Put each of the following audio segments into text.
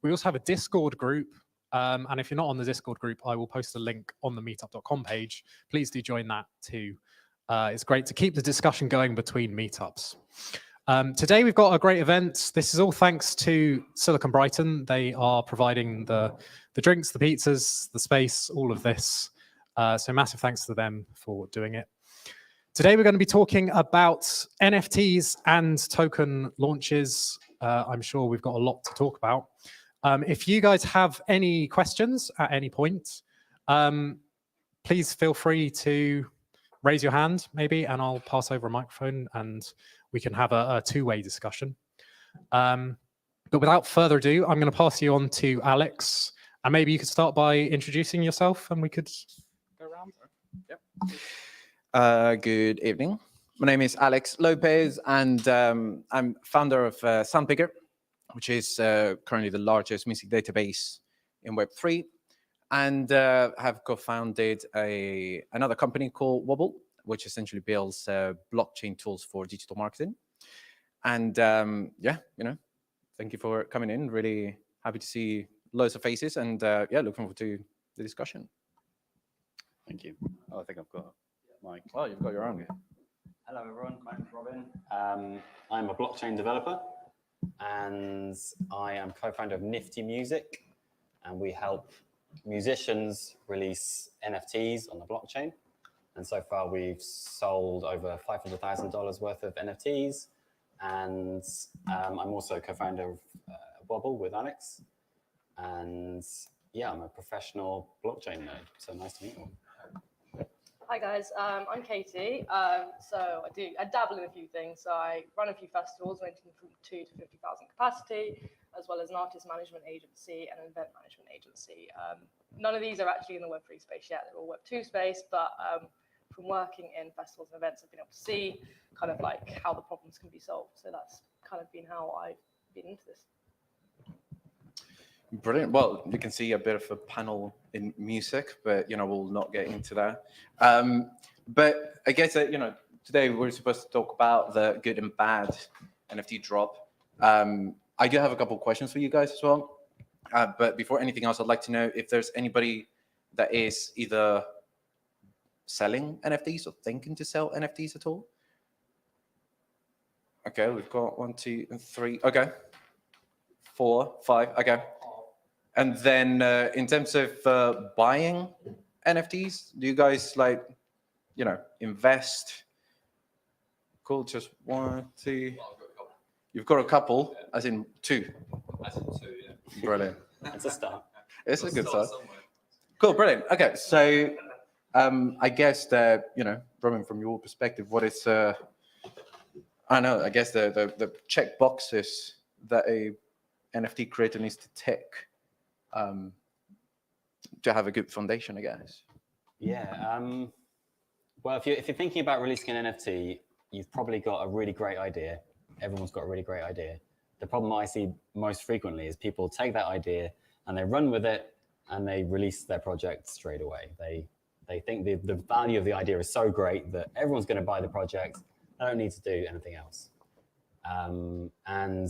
We also have a Discord group. And if you're not on the Discord group, I will post a link on the meetup.com page. Please do join that too. It's great to keep the discussion going between meetups. Today we've got a great event. This is all thanks to Silicon Brighton. They are providing the drinks, the pizzas, the space, all of this. So massive thanks to them for doing it. Today we're going to be talking about NFTs and token launches. I'm sure we've got a lot to talk about. If you guys have any questions at any point, please feel free to raise your hand maybe, and I'll pass over a microphone and we can have a two-way discussion. But without further ado, I'm going to pass you on to Alex, and maybe you could start by introducing yourself and we could go around. Yep. Good evening. My name is Alex Lopez, and I'm founder of Soundpicker, which is currently the largest music database in Web3, and have co-founded another company called Wobble, which essentially builds blockchain tools for digital marketing. And yeah, thank you for coming in. Really happy to see loads of faces, and yeah, looking forward to the discussion. Thank you. Oh, I think I've got a mic. Oh, you've got your own. Hello, everyone. My name's Robin. I'm a blockchain developer, and I am co-founder of Nifty Music, and we help musicians release NFTs on the blockchain. And so far, we've sold over $500,000 worth of NFTs. And I'm also co-founder of Wobble with Alex. And yeah, I'm a professional blockchain nerd. So nice to meet you all. Hi guys, I'm Katie. So I dabble in a few things. So I run a few festivals ranging from 2 to 50,000 capacity, as well as an artist management agency and an event management agency. None of these are actually in the Web3 space yet. They're all Web2 space, but from working in festivals and events, I've been able to see kind of like how the problems can be solved. So that's kind of been how I've been into this. Brilliant. Well, you can see a bit of a panel in music, but we'll not get into that. But I guess today we're supposed to talk about the good and bad NFT drop. I do have a couple of questions for you guys as well. But before anything else, I'd like to know if there's anybody that is either selling NFTs or thinking to sell NFTs at all. Okay, we've got 1, 2, and 3. Okay, 4, 5. Okay. And then in terms of buying NFTs, do you guys invest? Cool, just 1, 2. You've got a couple, as in 2. As in 2, yeah. Brilliant. It's a start. It's a good start. Cool, brilliant. Okay, so I guess that, Robin, from your perspective, what is, I guess the check boxes that a NFT creator needs to tick to have a good foundation, I guess. Yeah. Well, if you're thinking about releasing an NFT, you've probably got a really great idea. Everyone's got a really great idea. The problem I see most frequently is people take that idea and they run with it and they release their project straight away. They think the value of the idea is so great that everyone's going to buy the project. I don't need to do anything else. And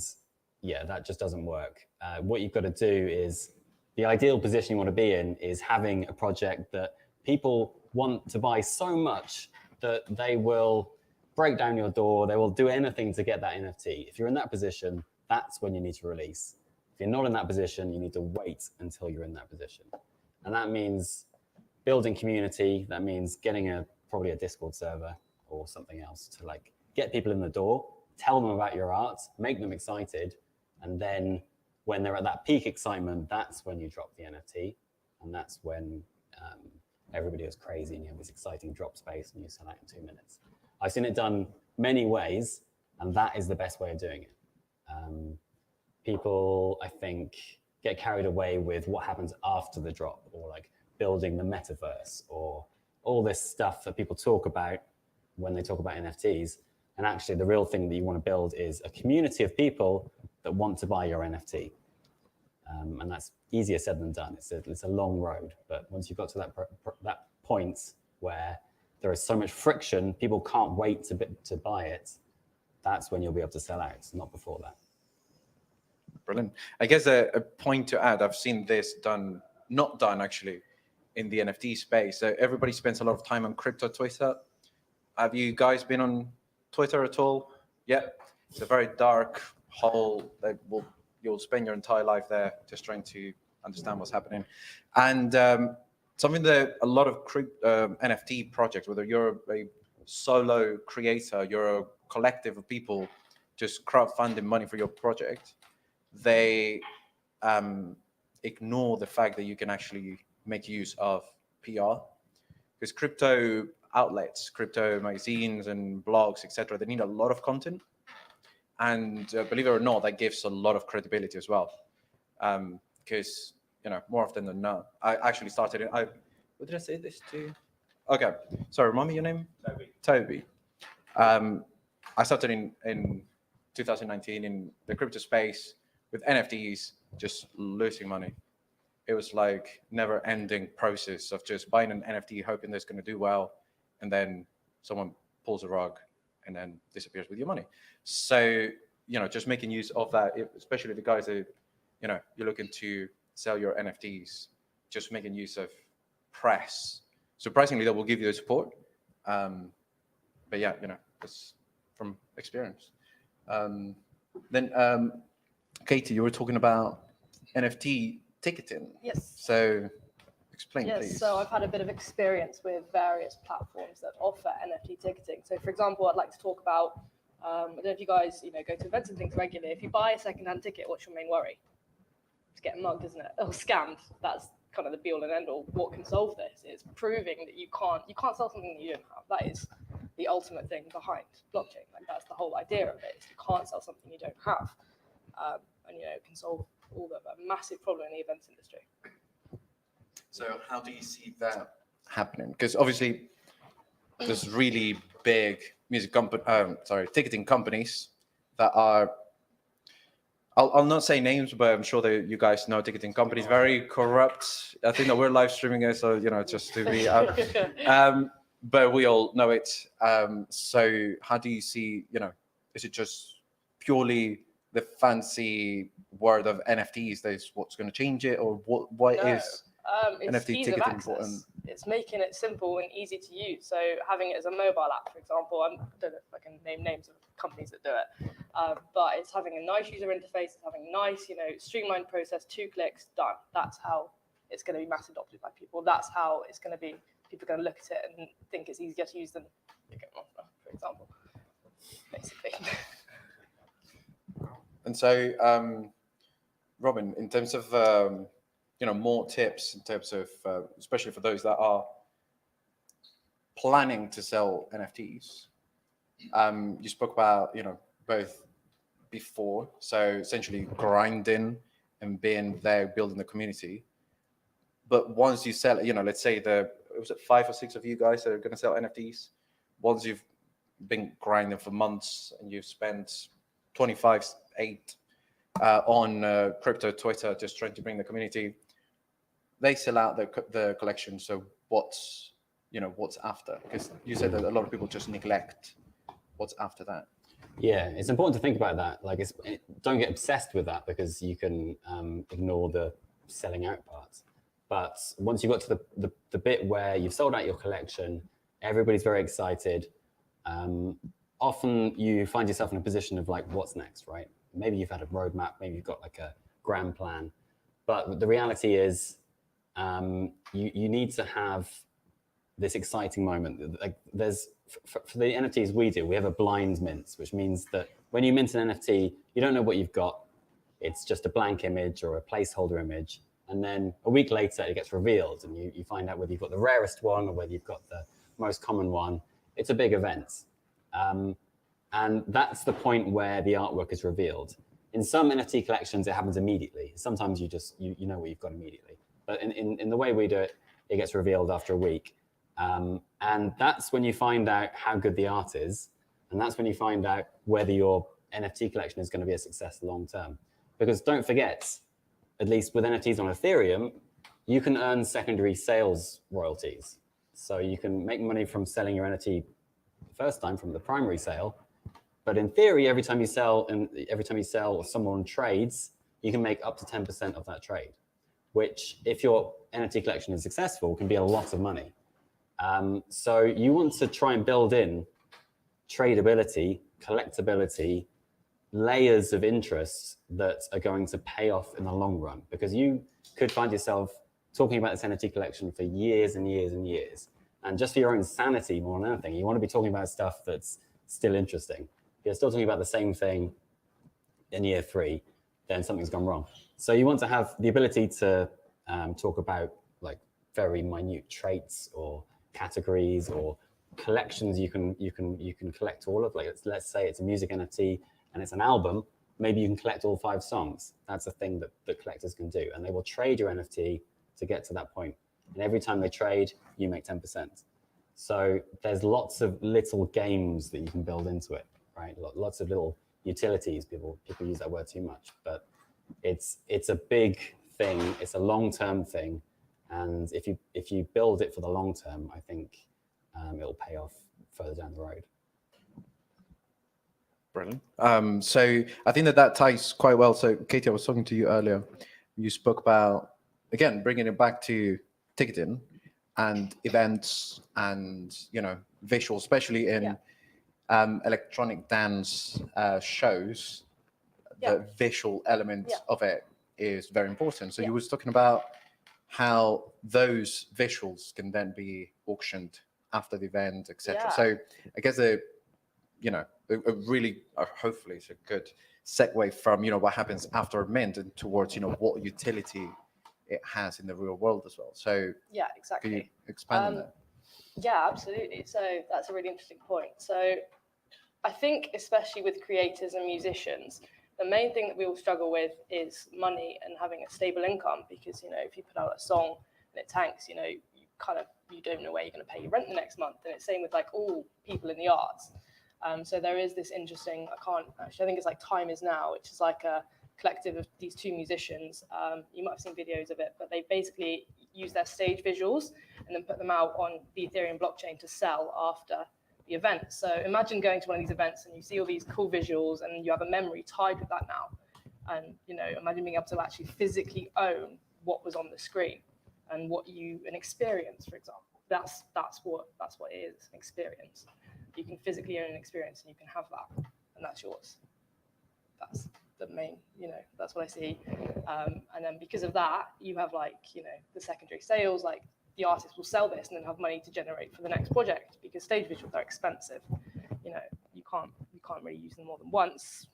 yeah, that just doesn't work. What you've got to do is, the ideal position you want to be in is having a project that people want to buy so much that they will break down your door. They will do anything to get that NFT. If you're in that position, that's when you need to release. If you're not in that position, you need to wait until you're in that position. And that means building community. That means getting probably a Discord server or something else to get people in the door, tell them about your art, make them excited, and then when they're at that peak excitement, that's when you drop the NFT, and that's when everybody is crazy and you have this exciting drop space and you sell out in 2 minutes. I've seen it done many ways, and that is the best way of doing it. People, I think, get carried away with what happens after the drop, or building the metaverse, or all this stuff that people talk about when they talk about NFTs. And actually, the real thing that you want to build is a community of people that want to buy your NFT. And that's easier said than done. It's a long road, but once you've got to that point where there is so much friction, people can't wait to buy it, that's when you'll be able to sell out, not before that. Brilliant. I guess a point to add, I've seen this not done actually, in the NFT space. So everybody spends a lot of time on crypto Twitter. Have you guys been on Twitter at all? Yeah. It's a very dark hole that you'll spend your entire life there just trying to understand what's happening. And something that a lot of NFT projects, whether you're a solo creator, you're a collective of people just crowdfunding money for your project, they ignore the fact that you can actually make use of PR. Because crypto outlets, crypto magazines and blogs, etc., they need a lot of content. And believe it or not, that gives a lot of credibility as well. Because, more often than not, I actually started what did I say this to? Okay, sorry, remind me your name? Toby. I started in 2019 in the crypto space with NFTs, just losing money. It was like never-ending process of just buying an NFT, hoping that it's going to do well, and then someone pulls a rug and then disappears with your money. So, just making use of that, especially the guys that, you're looking to sell your NFTs, just making use of press. Surprisingly, that will give you the support. But yeah, it's from experience. Then, Katie, you were talking about NFT ticketing. Yes. So explain, Yes, please. so I've had a bit of experience with various platforms that offer NFT ticketing. So for example, I'd like to talk about, I don't know if you guys, go to events and things regularly. If you buy a secondhand ticket, what's your main worry? It's getting mugged, isn't it? Or scammed. That's kind of the be all and end all. What can solve this is proving that you can't sell something that you don't have. That is the ultimate thing behind blockchain. Like that's the whole idea of it. Is you can't sell something you don't have. And it can solve all the massive problem in the events industry. So how do you see that happening? Because obviously there's really big ticketing companies that are, I'll not say names, but I'm sure that you guys know ticketing companies, very corrupt. I think that we're live streaming it, so, just to be out. But we all know it. So how do you see, is it just purely the fancy word of NFTs that is what's going to change it, or what is NFT ticketing important? It's making it simple and easy to use. So having it as a mobile app, for example, I don't know if I can name names of companies that do it, but it's having a nice user interface, it's having a nice, streamlined process, 2 clicks, done. That's how it's going to be mass adopted by people. That's how it's going to be, people are going to look at it and think it's easier to use than Ticketmaster, for example, basically. And so, Robin, in terms of more tips in terms of, especially for those that are planning to sell NFTs, you spoke about both before, so essentially grinding and being there, building the community. But once you sell, let's say was it 5 or 6 of you guys that are going to sell NFTs? Once you've been grinding for months and you've spent 25/8 on crypto Twitter, just trying to bring the community, they sell out the collection. So what's after? Because you said that a lot of people just neglect what's after that. Yeah, it's important to think about that. Like, don't get obsessed with that, because you can ignore the selling out parts. But once you got to the bit where you've sold out your collection, everybody's very excited. Often you find yourself in a position of like, what's next, right? Maybe you've had a roadmap, maybe you've got like a grand plan. But the reality is, you need to have this exciting moment. Like, for the NFTs we do, we have a blind mint, which means that when you mint an NFT, you don't know what you've got. It's just a blank image or a placeholder image. And then a week later, it gets revealed, and you find out whether you've got the rarest one or whether you've got the most common one. It's a big event. And that's the point where the artwork is revealed. In some NFT collections, it happens immediately. Sometimes you know what you've got immediately. But in the way we do it, it gets revealed after a week. And that's when you find out how good the art is. And that's when you find out whether your NFT collection is going to be a success long term. Because don't forget, at least with NFTs on Ethereum, you can earn secondary sales royalties. So you can make money from selling your NFT the first time from the primary sale. But in theory, every time you sell or someone trades, you can make up to 10% of that trade, which if your NFT collection is successful, can be a lot of money. So you want to try and build in tradability, collectability, layers of interests that are going to pay off in the long run, because you could find yourself talking about this NFT collection for years and years and years. And just for your own sanity more than anything, you want to be talking about stuff that's still interesting. If you're still talking about the same thing in year 3, then something's gone wrong. So you want to have the ability to talk about like very minute traits or categories or collections you can collect all of. Like let's say it's a music NFT and it's an album, maybe you can collect all 5 songs. That's a thing that collectors can do, and they will trade your NFT to get to that point. And every time they trade, you make 10%. So there's lots of little games that you can build into it, right? Lots of little utilities. People use that word too much, but it's a big thing. It's a long-term thing, and if you build it for the long term, I think it'll pay off further down the road. Brilliant. So I think that ties quite well. So Katie, I was talking to you earlier. You spoke about, again, bringing it back to ticketing and events and, visual, especially in electronic dance shows. The visual element of it is very important. So you was talking about how those visuals can then be auctioned after the event, etc. So I guess hopefully it's a good segue from what happens after a mint and towards what utility it has in the real world as well. So yeah, exactly. Can you expand on that? Yeah, absolutely. So that's a really interesting point. So I think especially with creators and musicians, the main thing that we all struggle with is money and having a stable income, because if you put out a song and it tanks, you don't know where you're going to pay your rent the next month. And it's same with like all people in the arts. So there is this interesting, I think it's like Time Is Now, which is like a collective of these 2 musicians. You might have seen videos of it, but they basically use their stage visuals and then put them out on the Ethereum blockchain to sell after the event. So imagine going to one of these events and you see all these cool visuals and you have a memory tied with that now. And imagine being able to actually physically own what was on the screen and an experience, for example. That's what it is, an experience. You can physically own an experience and you can have that, and that's yours. That's the main, that's what I see. And then because of that, you have the secondary sales, like the artist will sell this and then have money to generate for the next project, because stage visuals are expensive. You can't really use them more than once.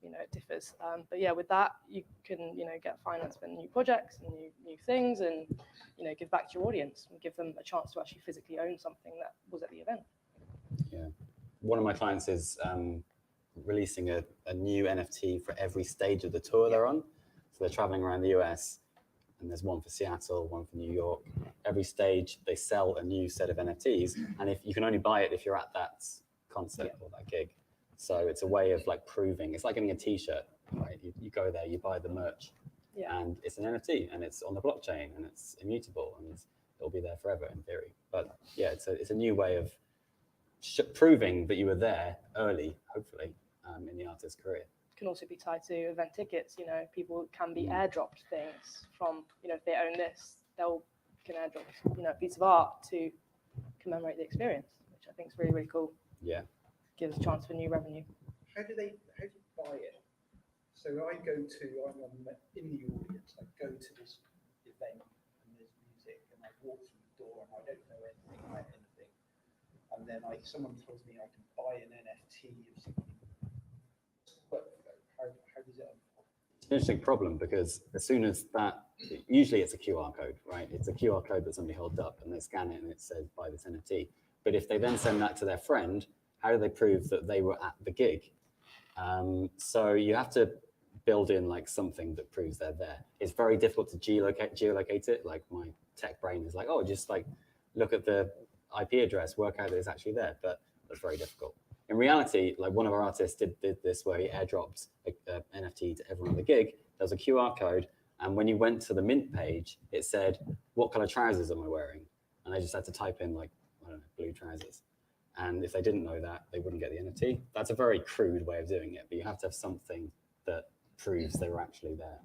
It differs. But yeah, with that, you can, get finance for new projects and new things, and, give back to your audience and give them a chance to actually physically own something that was at the event. Yeah. One of my clients is releasing a new NFT for every stage of the tour they're on. So they're traveling around the US, and there's one for Seattle, one for New York. Every stage they sell a new set of NFTs, and if you can only buy it if you're at that concert or that gig. So it's a way of proving. It's like getting a T-shirt, right? You go there, you buy the merch, and it's an NFT, and it's on the blockchain, and it's immutable, and it'll be there forever in theory. But yeah, it's a new way of proving that you were there early, hopefully, in the artist's career. Can also be tied to event tickets. People can be airdropped things from, if they own this, can airdrop, a piece of art to commemorate the experience, which I think is really, really cool. Yeah. Gives a chance for new revenue. How do you buy it? So I'm in the audience, I go to this event and there's music and I walk through the door and I don't know anything about anything. And then someone tells me I can buy an NFT of something. But how does it unfold? It's an interesting problem, because as soon as usually it's a QR code, right? It's a QR code that somebody holds up and they scan it and it says buy this NFT. But if they then send that to their friend, how do they prove that they were at the gig? So you have to build in something that proves they're there. It's very difficult to geolocate it. Like my tech brain is just look at the IP address, work out that it's actually there, but that's very difficult. In reality, one of our artists did this where he airdropped a NFT to everyone at the gig. There was a QR code, and when you went to the mint page, it said, what color trousers am I wearing? And they just had to type in blue trousers. And if they didn't know that, they wouldn't get the NFT. That's a very crude way of doing it, but you have to have something that proves they were actually there.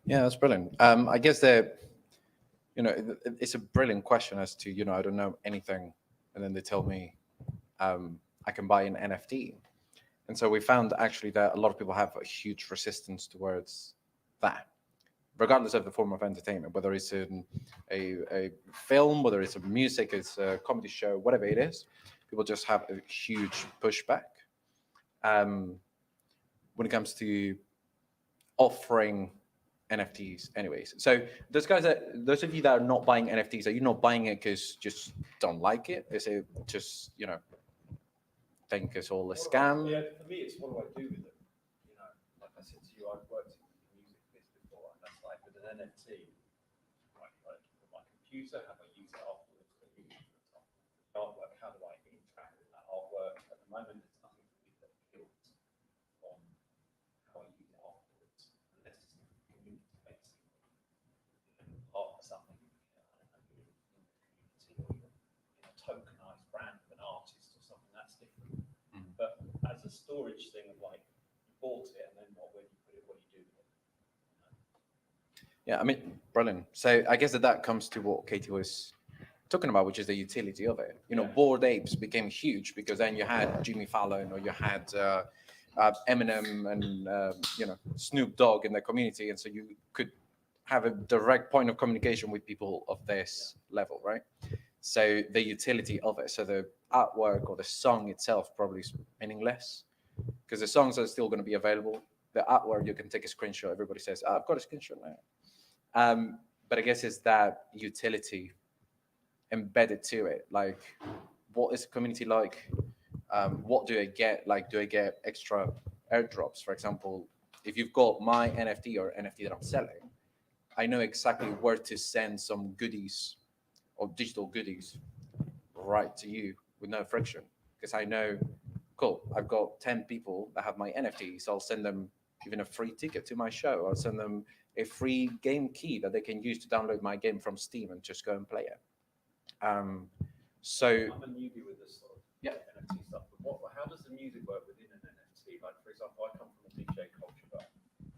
Yeah, that's brilliant. I guess that, it's a brilliant question as to, I don't know anything, and then they tell me I can buy an NFT. And so we found actually that a lot of people have a huge resistance towards that, regardless of the form of entertainment, whether it's a film, whether it's a music, it's a comedy show, whatever it is, people just have a huge pushback when it comes to offering NFTs anyways. So those of you that are not buying NFTs, are you not buying it because just don't like it? Is it just, think it's all a scam? Yeah, for me, it's what do I do with them? Like I said to you, I've worked in the music biz before, and that's like with an NFT, right, like with my computer, how do I use it afterwards? The artwork, how do I interact with that artwork? At the moment, there's nothing for me that builds on how I use it afterwards, unless it's community-based. Art or something, a tokenized brand of an artist or something, that's different. But as a storage thing of like, you bought it and then where do you put it, what do you do with it? Yeah, I mean, brilliant. So I guess that comes to what Katie was talking about, which is the utility of it. Bored Apes became huge because then you had Jimmy Fallon, or you had Eminem and Snoop Dogg in the community, and so you could have a direct point of communication with people of this level, right? So the utility of it, so the artwork or the song itself probably is meaningless because the songs are still going to be available. The artwork, you can take a screenshot. Everybody says, I've got a screenshot now. But I guess it's that utility embedded to it. Like, what is the community like? What do I get? Like, do I get extra airdrops? For example, if you've got my NFT or NFT that I'm selling, I know exactly where to send some goodies or digital goodies right to you with no friction, because I know, cool, I've got 10 people that have my NFTs. I'll send them even a free ticket to my show. I'll send them a free game key that they can use to download my game from Steam and just go and play it. So I'm a newbie with this sort of NFT stuff, but how does the music work within an NFT? Like, for example, I come from a DJ culture, but and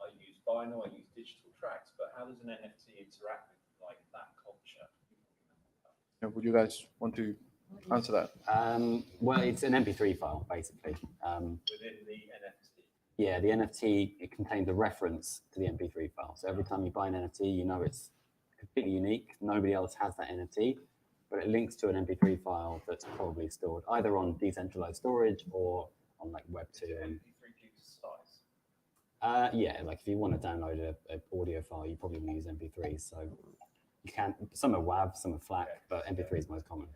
I use vinyl, I use digital tracks, but how does an NFT interact with like that culture? would you guys want to answer that? Well, it's an MP3 file, basically. Within the NFT? Yeah, the NFT, it contains a reference to the MP3 file. So every time you buy an NFT, you know it's completely unique. Nobody else has that NFT, but it links to an MP3 file that's probably stored either on decentralized storage or on like Web2. MP3 gigs size? Yeah, like if you want to download an audio file, you probably want to use MP3. So you can, some are WAV, some are FLAC, but MP3 is most common.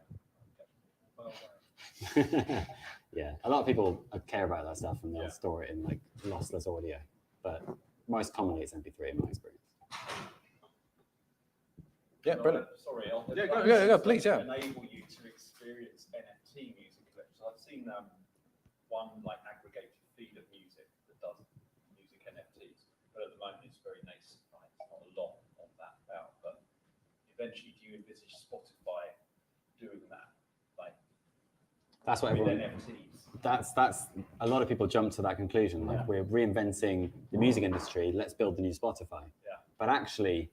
Yeah, a lot of people care about that stuff and they'll store it in like lossless audio, but most commonly it's MP3 in my experience. Yeah, brilliant. Sorry, go, please, yeah. Enable you to experience NFT music collections. I've seen one like aggregated feed of music that does music NFTs, but at the moment it's very nascent. Right? There's not a lot of that about, but eventually, do you envisage Spotify doing that? Like, that's what everyone. That's a lot of people jump to that conclusion. Like, we're reinventing the music industry. Let's build the new Spotify. Yeah. But actually,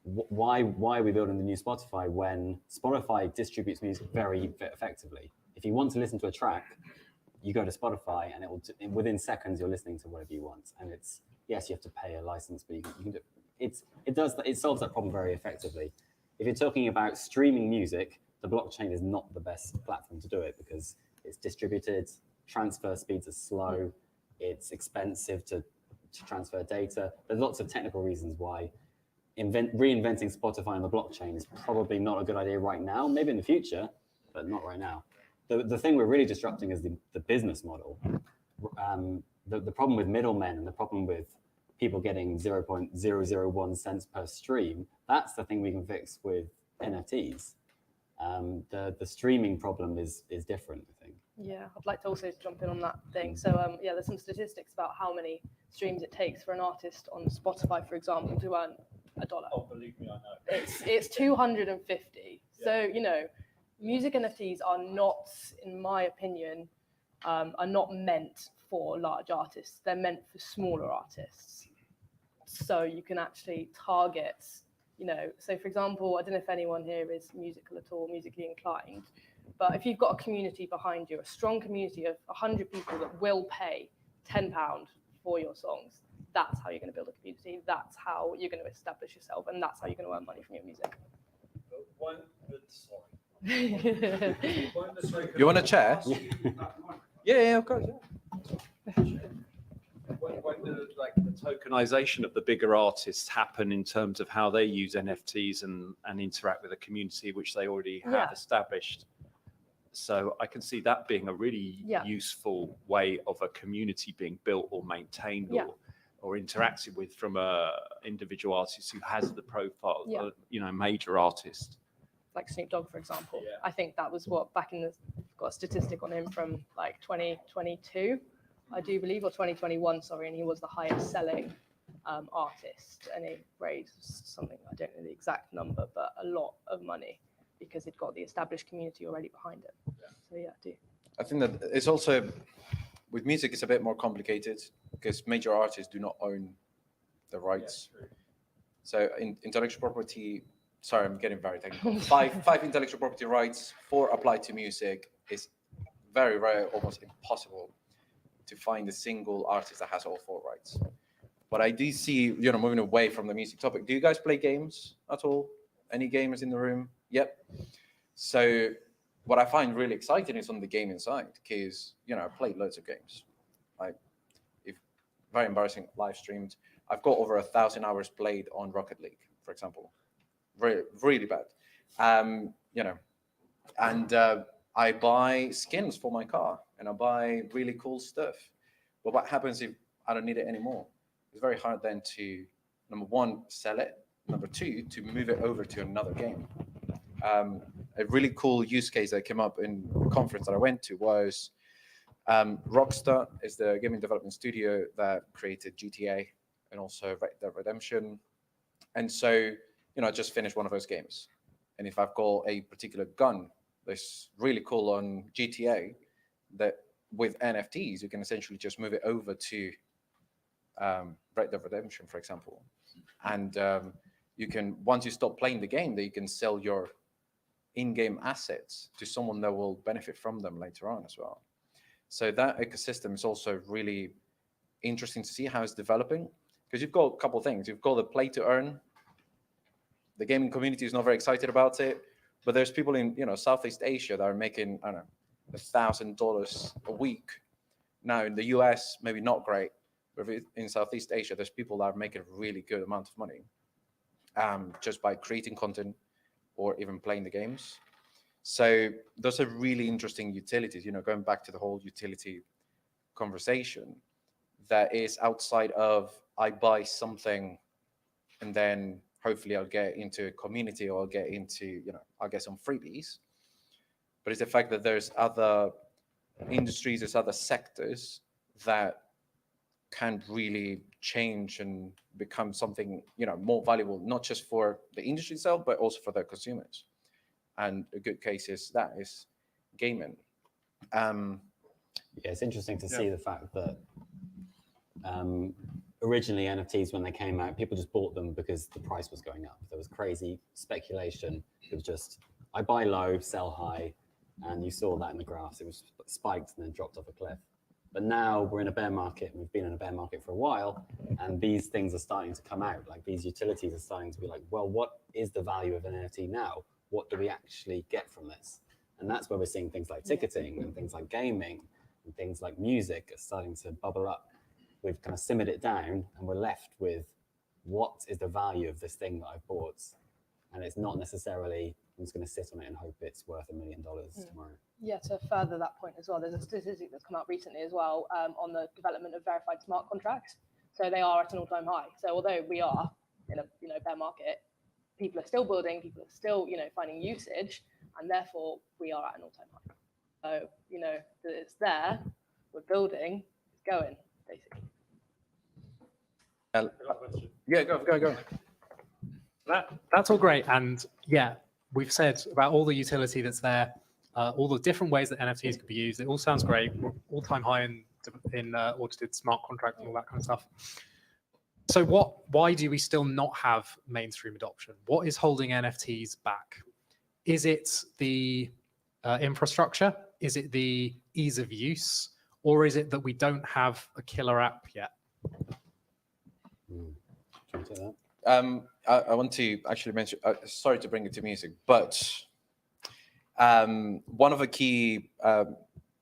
why are we building the new Spotify when Spotify distributes music very effectively? If you want to listen to a track, you go to Spotify and it will within seconds you're listening to whatever you want. And it's, yes, you have to pay a license, but you can do it solves that problem very effectively. If you're talking about streaming music, the blockchain is not the best platform to do it because it's distributed, transfer speeds are slow, it's expensive to transfer data. There's lots of technical reasons why reinventing Spotify on the blockchain is probably not a good idea right now, maybe in the future, but not right now. The thing we're really disrupting is the business model. The problem with middlemen and the problem with people getting 0.001 cents per stream, that's the thing we can fix with NFTs. The streaming problem is different, I think. Yeah, I'd like to also jump in on that thing. So yeah, there's some statistics about how many streams it takes for an artist on Spotify, for example, to earn $1. Oh, believe me, I know. It's 250. Yeah. So, music NFTs are not, in my opinion, are not meant for large artists. They're meant for smaller artists. So you can actually target, so for example, I don't know if anyone here is musical at all, musically inclined, but if you've got a community behind you, a strong community of 100 people that will pay £10 for your songs, that's how you're going to build a community. That's how you're going to establish yourself, and that's how you're going to earn money from your music. You want a chair? Yeah, of course. Yeah. When the tokenization of the bigger artists happen in terms of how they use NFTs and interact with a community which they already have established. So I can see that being a really useful way of a community being built or maintained or interacted with from a individual artist who has the profile, major artist. Like Snoop Dogg, for example. I think that was what got a statistic on him from like 2022, I do believe, or 2021, sorry, and he was the highest selling artist, and he raised something, I don't know the exact number, but a lot of money because it got the established community already behind it. So I do. I think that it's also, with music, it's a bit more complicated because major artists do not own the rights. So intellectual property, sorry, I'm getting very technical. Five intellectual property rights, 4 apply to music. Is very rare, almost impossible to find a single artist that has all 4 rights. But I do see, moving away from the music topic. Do you guys play games at all? Any gamers in the room? Yep. So what I find really exciting is on the gaming side, because, I played loads of games. Very embarrassing, live streamed. I've got over 1,000 hours played on Rocket League, for example. Really, really bad. And I buy skins for my car and I buy really cool stuff. But what happens if I don't need it anymore? It's very hard then to, number one, sell it. Number two, to move it over to another game. A really cool use case that came up in a conference that I went to was Rockstar is the gaming development studio that created GTA and also Red Dead Redemption. And so, I just finished one of those games. And if I've got a particular gun that's really cool on GTA, that with NFTs, you can essentially just move it over to Red Dead Redemption, for example. And you can, once you stop playing the game, that you can sell your in-game assets to someone that will benefit from them later on as well. So that ecosystem is also really interesting to see how it's developing, because you've got a couple of things. You've got the play to earn. The gaming community is not very excited about it, but there's people in Southeast Asia that are making, I don't know, $1,000 a week. Now in the US, maybe not great, but in Southeast Asia, there's people that are making a really good amount of money just by creating content or even playing the games. So those are really interesting utilities, going back to the whole utility conversation that is outside of I buy something and then hopefully I'll get into a community or I'll get into, I'll get some freebies. But it's the fact that there's other industries, there's other sectors that can really change and become something, more valuable, not just for the industry itself, but also for their consumers. And a good case is gaming. It's interesting to see the fact that originally NFTs, when they came out, people just bought them because the price was going up. There was crazy speculation. It was just, I buy low, sell high. And you saw that in the graphs. It was spiked and then dropped off a cliff. But now we're in a bear market, and we've been in a bear market for a while, and these things are starting to come out. Like, these utilities are starting to be like, well, what is the value of an NFT now? What do we actually get from this? And that's where we're seeing things like ticketing and things like gaming and things like music are starting to bubble up. We've kind of simmered it down, and we're left with what is the value of this thing that I've bought? And it's not necessarily, I'm just going to sit on it and hope it's worth $1 million tomorrow. Yeah, to further that point as well, there's a statistic that's come out recently as well on the development of verified smart contracts. So they are at an all-time high. So although we are in a bear market, people are still building, people are still finding usage, and therefore we are at an all-time high. So that it's there, we're building, it's going basically. Yeah, go. That's all great, and yeah, we've said about all the utility that's there. all the different ways that NFTs could be used. It all sounds great. We're all-time high in audited smart contracts and all that kind of stuff. So why do we still not have mainstream adoption? What is holding NFTs back? Is it the infrastructure? Is it the ease of use? Or is it that we don't have a killer app yet? I want to actually mention, sorry to bring it to music, but one of the key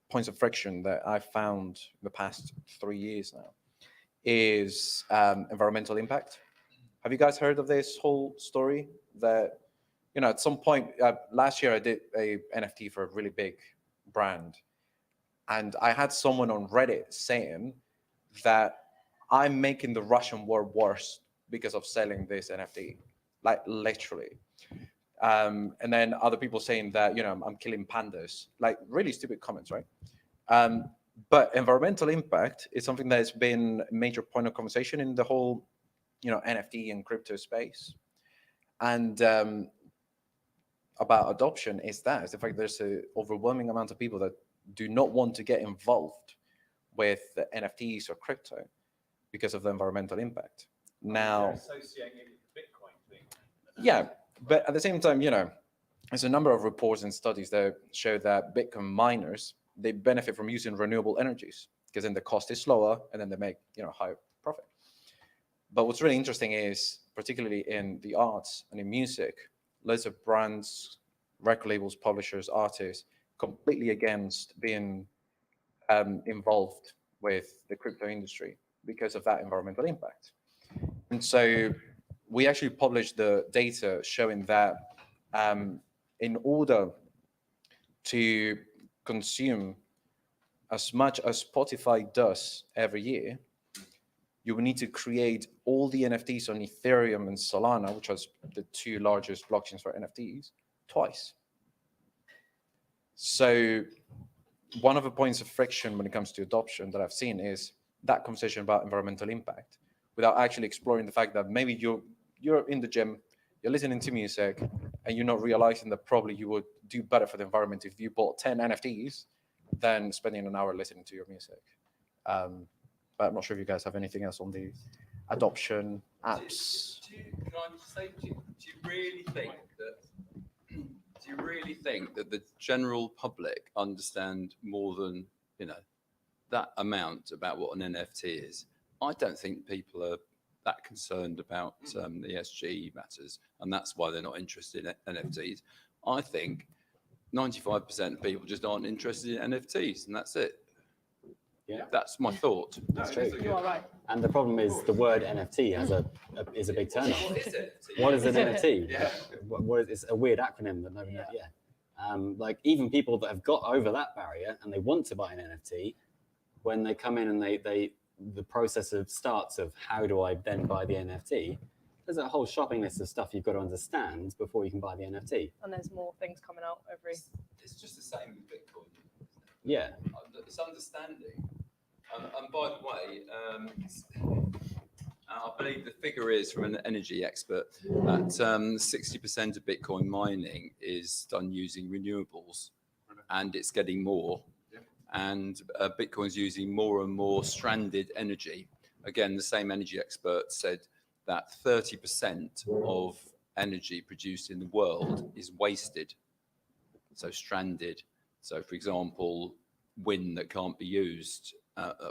points of friction that I found the past 3 years now is environmental impact. Have you guys heard of this whole story that, at some point last year I did a NFT for a really big brand, and I had someone on Reddit saying that I'm making the Russian war worse because of selling this NFT, like literally. And then other people saying that, I'm killing pandas, like really stupid comments, right? But environmental impact is something that has been a major point of conversation in the whole, NFT and crypto space. And about adoption is the fact there's an overwhelming amount of people that do not want to get involved with the NFTs or crypto because of the environmental impact. Now, associating it with the Bitcoin thing. Yeah, but at the same time, there's a number of reports and studies that show that Bitcoin miners, they benefit from using renewable energies because then the cost is lower and then they make, higher profit. But what's really interesting is, particularly in the arts and in music, loads of brands, record labels, publishers, artists, completely against being involved with the crypto industry because of that environmental impact. And so we actually published the data showing that in order to consume as much as Spotify does every year, you will need to create all the NFTs on Ethereum and Solana, which are the two largest blockchains for NFTs, twice. So one of the points of friction when it comes to adoption that I've seen is that conversation about environmental impact, without actually exploring the fact that maybe you're in the gym, you're listening to music, and you're not realizing that probably you would do better for the environment if you bought 10 NFTs than spending an hour listening to your music. But I'm not sure if you guys have anything else on the adoption apps. Can I just say, do you really think that the general public understand more than that amount about what an NFT is? I don't think people are that concerned about the ESG matters, and that's why they're not interested in NFTs. I think 95% of people just aren't interested in NFTs, and that's it. Yeah, that's my thought. That's true. You are right. And the problem is the word NFT is a big turn-off. What is it? What is an NFT? Yeah. It's a weird acronym that nobody knows. Yeah. Like even people that have got over that barrier and they want to buy an NFT, when they come in and the process starts of how do I then buy the NFT, there's a whole shopping list of stuff you've got to understand before you can buy the NFT. And there's more things coming out every. It's just the same with Bitcoin. Yeah. It's understanding. And by the way, I believe the figure is from an energy expert that 60% of Bitcoin mining is done using renewables, and it's getting more. And Bitcoin's using more and more stranded energy. Again, the same energy expert said that 30% of energy produced in the world is wasted, so stranded. So, for example, wind that can't be used,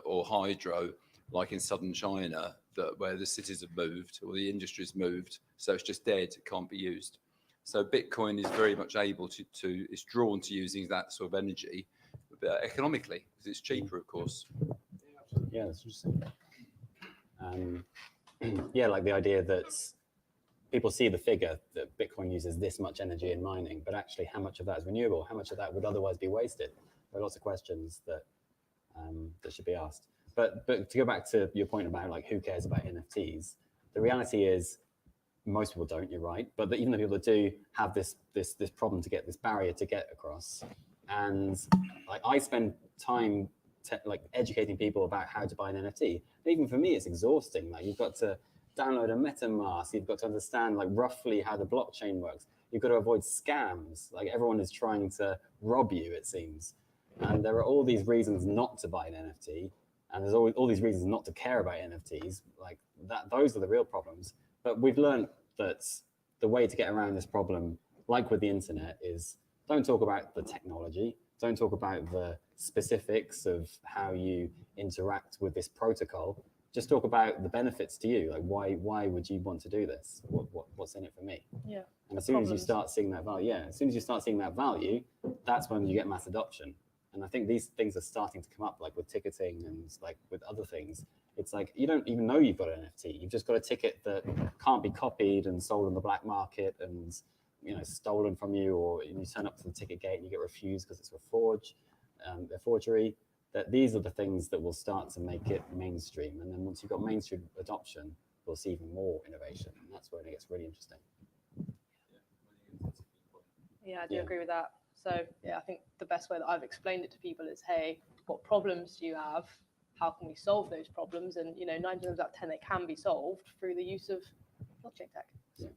or hydro, like in southern China, where the cities have moved or the industry's moved, so it's just dead, it can't be used. So Bitcoin is very much able to it's drawn to using that sort of energy, but economically, because it's cheaper, of course. Yeah, that's interesting. Yeah, like the idea that people see the figure that Bitcoin uses this much energy in mining, but actually how much of that is renewable? How much of that would otherwise be wasted? There are lots of questions that should be asked. But to go back to your point about like who cares about NFTs, the reality is most people don't. You're right, but even the people that do have this problem to get this barrier to get across, and like I spend time like educating people about how to buy an NFT. And even for me, it's exhausting. Like you've got to download a MetaMask, you've got to understand like roughly how the blockchain works. You've got to avoid scams. Like everyone is trying to rob you, it seems. And there are all these reasons not to buy an NFT, and there's all these reasons not to care about NFTs. Like that, those are the real problems. But we've learned that the way to get around this problem, like with the internet, is don't talk about the technology, don't talk about the specifics of how you interact with this protocol. Just talk about the benefits to you. Like why would you want to do this? What's in it for me? Yeah. And as soon as you start seeing that value, that's when you get mass adoption. And I think these things are starting to come up, like with ticketing and like with other things. It's like you don't even know you've got an NFT. You've just got a ticket that can't be copied and sold on the black market and stolen from you, or you turn up to the ticket gate and you get refused because it's a forgery. That these are the things that will start to make it mainstream. And then once you've got mainstream adoption, we'll see even more innovation. And that's when it gets really interesting. Yeah, I do agree with that. So yeah, I think the best way that I've explained it to people is, hey, what problems do you have? How can we solve those problems? And 9 times out of 10, they can be solved through the use of blockchain tech. Yeah.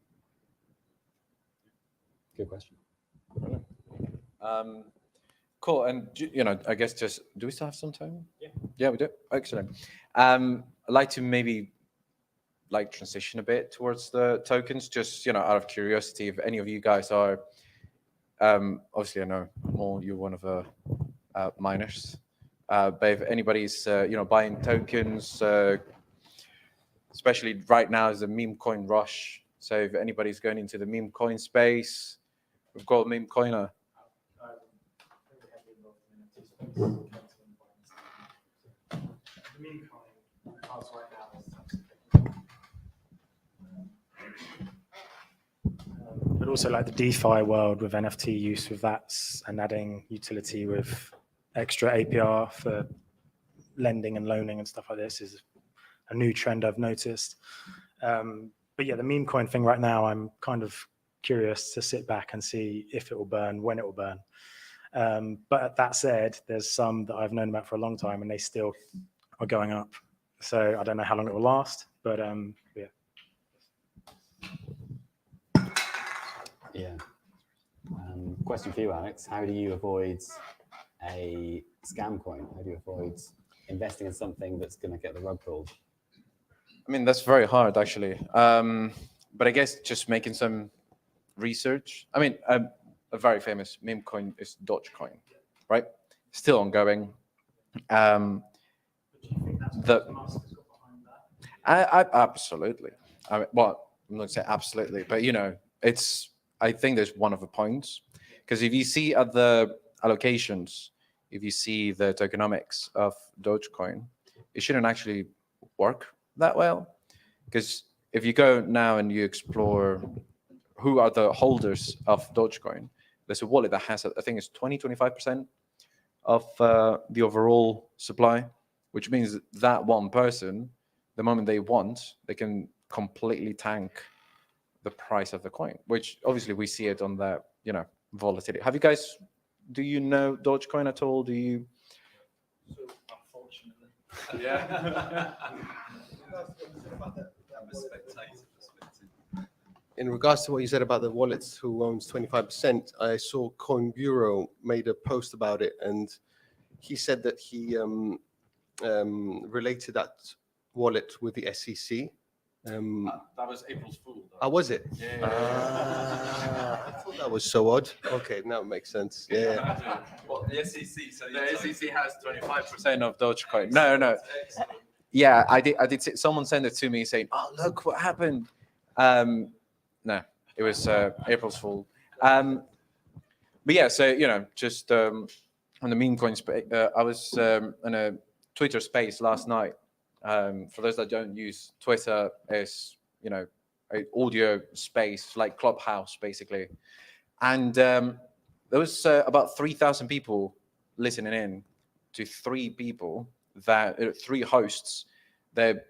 Good question. Cool. And I guess do we still have some time? Yeah, we do. Excellent. I'd like to maybe transition a bit towards the tokens, just out of curiosity, if any of you guys are obviously I know more you're one of the miners, but if anybody's buying tokens, especially right now is a meme coin rush. So if anybody's going into the meme coin space, we've got a meme coiner. The meme coin cost right now is but also like the DeFi world with NFT use with that and adding utility with extra APR for lending and loaning and stuff like this is a new trend I've noticed. But yeah, the meme coin thing right now, I'm kind of curious to sit back and see if it will burn, when it will burn. But that said, there's some that I've known about for a long time and they still are going up. So I don't know how long it will last, but yeah. Yeah. Question for you, Alex. How do you avoid a scam coin? How do you avoid investing in something that's going to get the rug pulled? I mean, that's very hard, actually. But I guess just making some research. I mean, a very famous meme coin is Dogecoin, right? Still ongoing. Absolutely. I mean, well, I'm not going to say absolutely, but I think there's one of the points, because if you see at the allocations, if you see the tokenomics of Dogecoin, it shouldn't actually work that well. Because if you go now and you explore who are the holders of Dogecoin, there's a wallet that has, I think it's 20-25% of the overall supply, which means that one person, the moment they want, they can completely tank the price of the coin, which obviously we see it on the volatility. Do you know Dogecoin at all? Do you? So, unfortunately. Yeah. In regards to what you said about the wallets who owns 25%, I saw Coin Bureau made a post about it, and he said that he related that wallet with the SEC. That was April's Fool. Was it? Yeah. I thought that was so odd. Okay, now it makes sense. Yeah. Well, the SEC. So the SEC has 25% of Dogecoin. No. Excellent. Yeah, I did. Someone sent it to me saying, "Oh, look what happened." No, it was April's Fool. But yeah, so just on the meme coin space, I was in a Twitter space last night. For those that don't use Twitter, it's an audio space like Clubhouse basically, and there was about 3,000 people listening in to three hosts. Their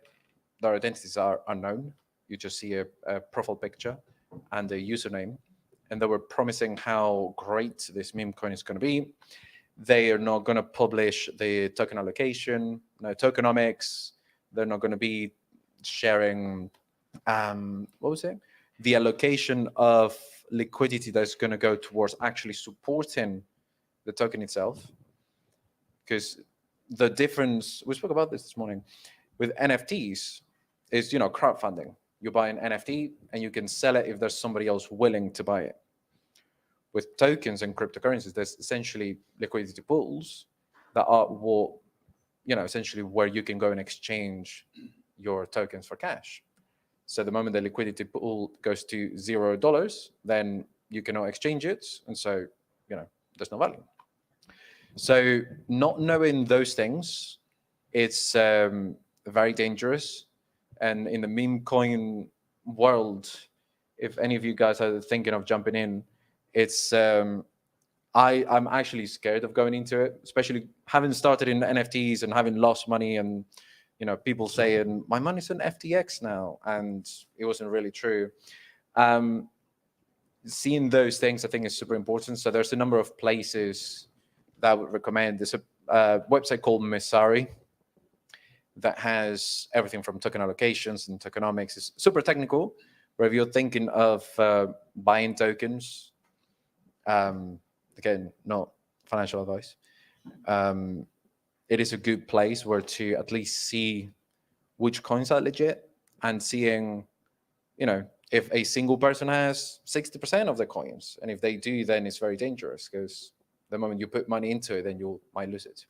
identities are unknown. You just see a profile picture and a username, and they were promising how great this meme coin is going to be. They are not going to publish the token allocation, no tokenomics. They're not going to be sharing, the allocation of liquidity that's going to go towards actually supporting the token itself. Because the difference, we spoke about this morning, with NFTs is, crowdfunding. You buy an NFT and you can sell it if there's somebody else willing to buy it. With tokens and cryptocurrencies, there's essentially liquidity pools that are what, essentially where you can go and exchange your tokens for cash. So the moment the liquidity pool goes to $0, then you cannot exchange it. And so, there's no value. So not knowing those things, it's very dangerous. And in the meme coin world, if any of you guys are thinking of jumping in, it's I'm actually scared of going into it, especially having started in NFTs and having lost money, and people saying my money's on FTX now, and it wasn't really true. Seeing those things, I think, is super important. So there's a number of places that I would recommend. There's a website called Messari that has everything from token allocations and tokenomics. It's super technical, where if you're thinking of buying tokens, again, not financial advice, it is a good place where to at least see which coins are legit, and seeing, if a single person has 60% of the coins. And if they do, then it's very dangerous, because the moment you put money into it, then you might lose it.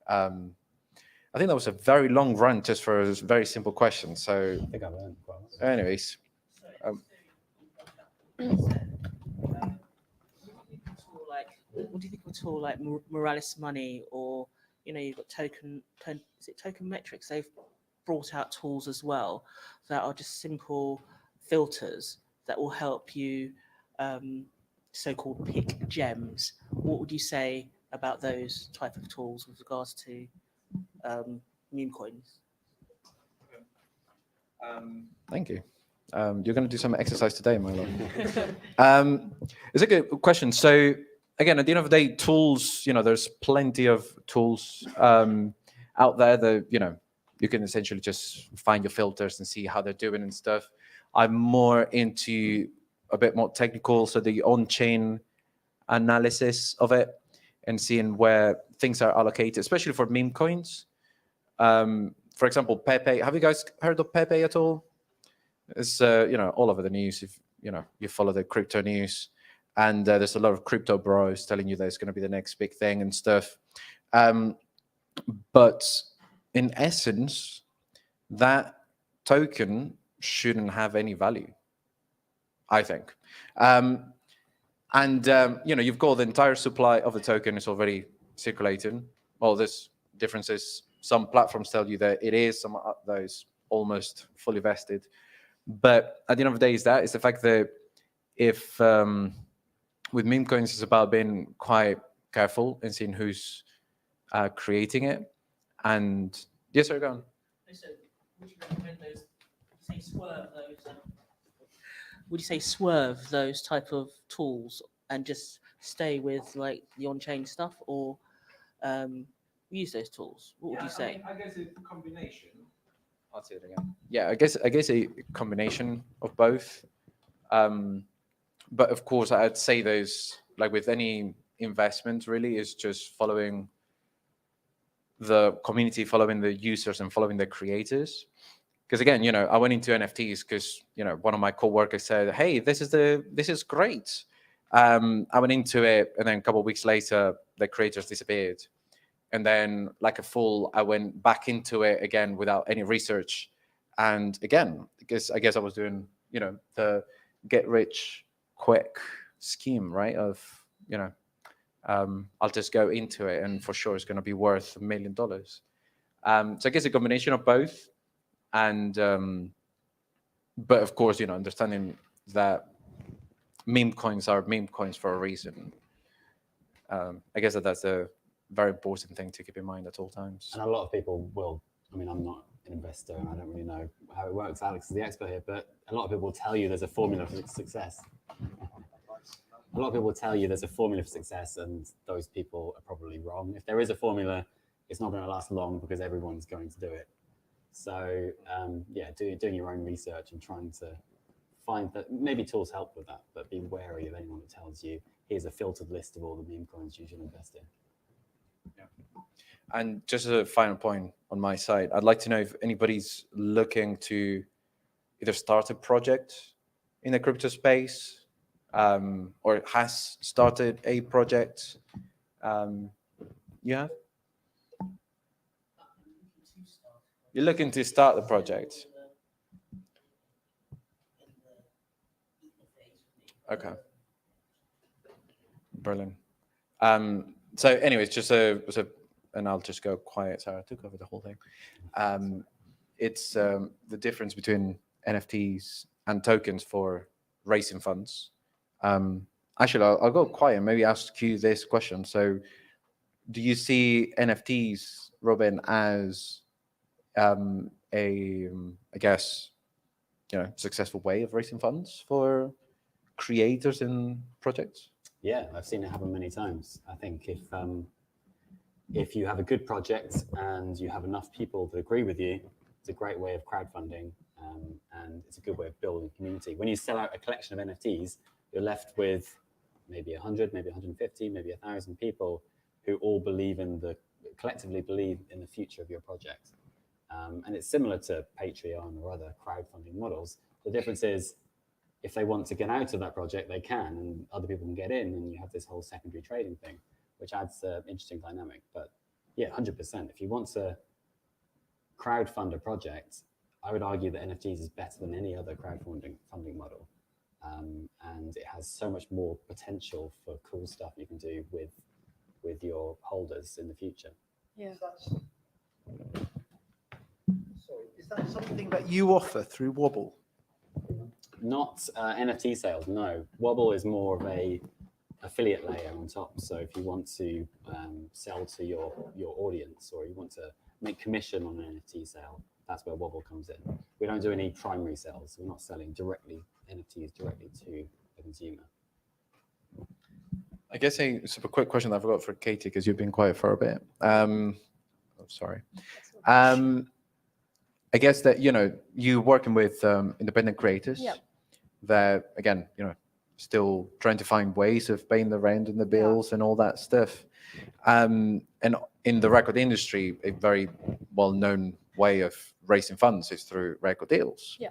I think that was a very long run just for a very simple question. So I think I learned quite a lot. anyways, what do you think of a tool like Morales Money, or you've got is it Token Metrics? They've brought out tools as well that are just simple filters that will help you so-called pick gems. What would you say about those type of tools with regards to meme coins? thank you. You're going to do some exercise today, Milo. It's a good question. So again, at the end of the day, tools, there's plenty of tools out there that, you can essentially just find your filters and see how they're doing and stuff. I'm more into a bit more technical, so the on-chain analysis of it and seeing where things are allocated, especially for meme coins. For example, Pepe. Have you guys heard of Pepe at all? It's all over the news. If you follow the crypto news, and there's a lot of crypto bros telling you that it's going to be the next big thing and stuff. But in essence, that token shouldn't have any value, I think. You've got the entire supply of the token is already circulating. Well, there's differences. Some platforms tell you that it is, some of those almost fully vested. But at the end of the day, is the fact that if with meme coins, it's about being quite careful and seeing who's creating it. And yes, sir, go on. So would you recommend those? Would you say swerve those type of tools and just stay with like the on-chain stuff, or use those tools? What would you say? I guess it's a combination. I'll say it again. Yeah, I guess a combination of both. But of course, I'd say there's, like with any investment, really, is just following the community, following the users, and following the creators. Because again, I went into NFTs because one of my coworkers said, "Hey, this is great." I went into it, and then a couple of weeks later, the creators disappeared. And then, like a fool, I went back into it again without any research. And again, because I guess I was doing, the get rich quick scheme, right? Of, I'll just go into it, and for sure it's going to be worth $1 million. So I guess a combination of both. And, but of course, understanding that meme coins are meme coins for a reason. I guess that's a very important thing to keep in mind at all times. And a lot of people will, I'm not an investor and I don't really know how it works. Alex is the expert here, but a lot of people will tell you there's a formula for success. A lot of people will tell you there's a formula for success, and those people are probably wrong. If there is a formula, it's not going to last long because everyone's going to do it. So doing your own research and trying to find that maybe tools help with that, but be wary of anyone that tells you, here's a filtered list of all the meme coins you should invest in. And just as a final point on my side, I'd like to know if anybody's looking to either start a project in the crypto space or has started a project. You have? You're looking to start the project. Okay. Brilliant. So anyways, just and I'll just go quiet. Sorry, I took over the whole thing. It's the difference between NFTs and tokens for raising funds. Actually, I'll go quiet and maybe ask you this question. So do you see NFTs, Robin, as I guess, successful way of raising funds for creators and projects? Yeah, I've seen it happen many times. I think if you have a good project and you have enough people that agree with you, it's a great way of crowdfunding, and it's a good way of building a community. When you sell out a collection of NFTs, you're left with maybe 100, maybe 150, maybe 1,000 people who all collectively believe in the future of your project. And it's similar to Patreon or other crowdfunding models. The difference is, if they want to get out of that project, they can, and other people can get in, and you have this whole secondary trading thing, which adds an interesting dynamic. But yeah, 100%. If you want to crowdfund a project, I would argue that NFTs is better than any other crowdfunding model. And it has so much more potential for cool stuff you can do with your holders in the future. Yeah. Sorry, is that something that you offer through Wobble? Not NFT sales, no. Wobble is more of a affiliate layer on top. So if you want to sell to your audience, or you want to make commission on an NFT sale, that's where Wobble comes in. We don't do any primary sales. We're not selling NFTs directly to the consumer. I guess a super quick question that I forgot for Katie, because you've been quiet for a bit. Sorry. I guess that, you working with independent creators. Yep. That, again, still trying to find ways of paying the rent and the bills and all that stuff. And in the record industry, a very well-known way of raising funds is through record deals. Yeah.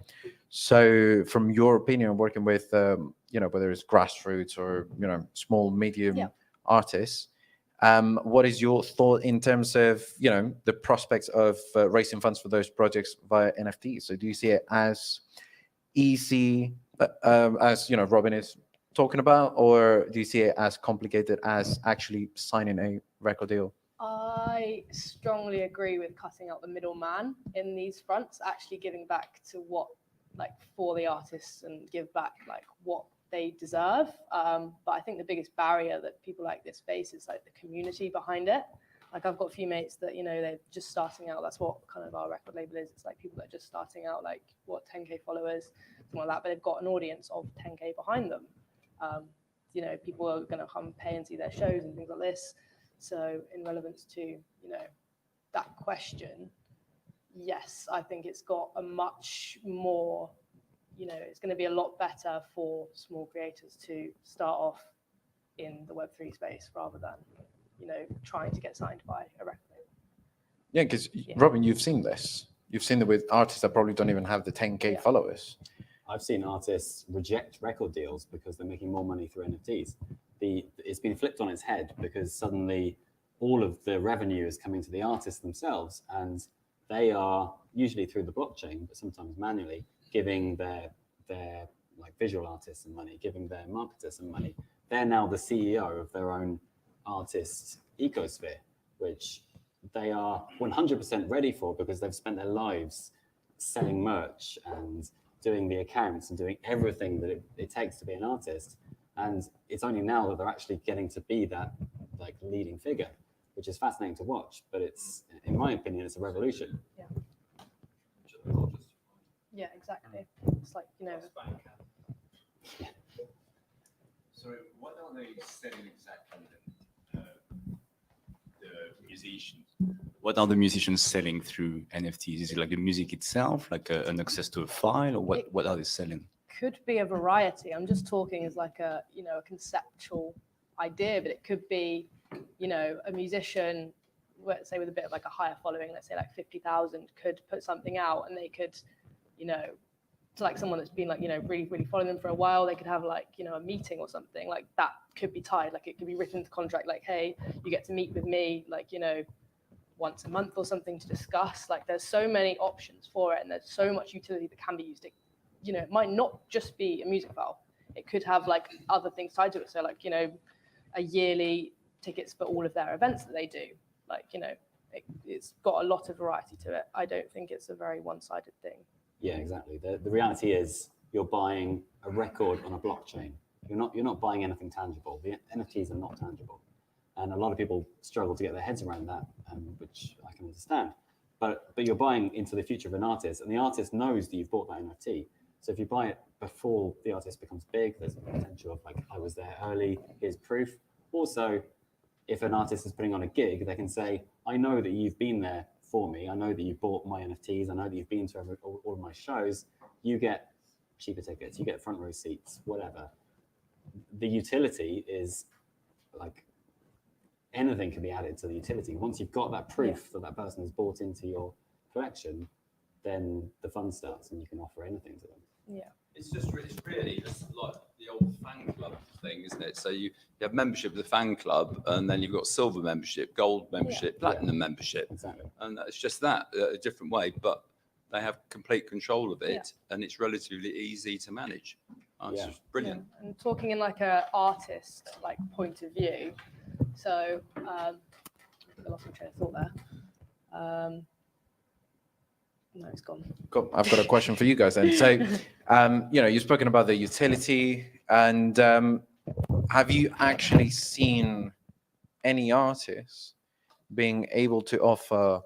So from your opinion, working with, whether it's grassroots or, small, medium artists, what is your thought in terms of, the prospects of raising funds for those projects via NFTs? So do you see it as easy as, Robin is talking about, or do you see it as complicated as actually signing a record deal? I strongly agree with cutting out the middleman in these fronts, actually giving back to what, for the artists, and give back what they deserve. But I think the biggest barrier that people like this face is the community behind it. I've got a few mates that, they're just starting out. That's what kind of our record label is. It's people that are just starting out, 10K followers, something like that, but they've got an audience of 10K behind them. People are going to come pay and see their shows and things like this. So in relevance to, that question, yes, I think it's got a much more, it's going to be a lot better for small creators to start off in the Web3 space rather than, trying to get signed by a record label. Yeah, because Robin, you've seen this. You've seen it with artists that probably don't even have the 10K followers. I've seen artists reject record deals because they're making more money through NFTs. It's been flipped on its head because suddenly all of the revenue is coming to the artists themselves, and they are usually through the blockchain, but sometimes manually, giving their visual artists some money, giving their marketers some money. They're now the CEO of their own artist ecosphere, which they are 100% ready for because they've spent their lives selling merch and doing the accounts and doing everything that it takes to be an artist. And it's only now that they're actually getting to be that leading figure, which is fascinating to watch. But it's, in my opinion, it's a revolution. Yeah. Yeah, exactly. It's Yeah. So what are they selling exactly? The musicians. What are the musicians selling through NFTs? Is it the music itself, an access to a file, or what are they selling? could be a variety. I'm just talking as like a, you know, a conceptual idea, but it could be, you know, a musician, let's say with a bit of like a higher following, let's say like 50,000, could put something out and they could, you know, to like someone that's been like, you know, really, really following them for a while, they could have like, you know, a meeting or something like that could be tied. Like it could be written into contract, like, hey, you get to meet with me, like, you know, once a month or something to discuss. Like there's so many options for it and there's so much utility that can be used. It, you know, it might not just be a music file. It could have like other things tied to it. So like, you know, a yearly tickets for all of their events that they do. Like, you know, it's got a lot of variety to it. I don't think it's a very one-sided thing. Yeah, exactly. The reality is you're buying a record on a blockchain. You're not buying anything tangible. The NFTs are not tangible. And a lot of people struggle to get their heads around that, which I can understand. But you're buying into the future of an artist, and the artist knows that you've bought that NFT. So if you buy it before the artist becomes big, there's a potential of like, I was there early, here's proof. Also, if an artist is putting on a gig, they can say, I know that you've been there for me. I know that you've bought my NFTs. I know that you've been to all of my shows. You get cheaper tickets, you get front row seats, whatever. The utility is like, anything can be added to the utility. Once you've got that proof that that person has bought into your collection, then the fun starts and you can offer anything to them. Yeah. It's really just like the old fan club thing, isn't it? So you have membership of the fan club, and then you've got silver membership, gold membership, platinum membership. Exactly. And it's just that, a different way, but they have complete control of it, and it's relatively easy to manage. It's just brilliant. Yeah. And talking in like a artist like point of view, so I lost my train of thought there. No, it's gone. Cool. I've got a question for you guys then. So, you know, you've spoken about the utility, and have you actually seen any artists being able to offer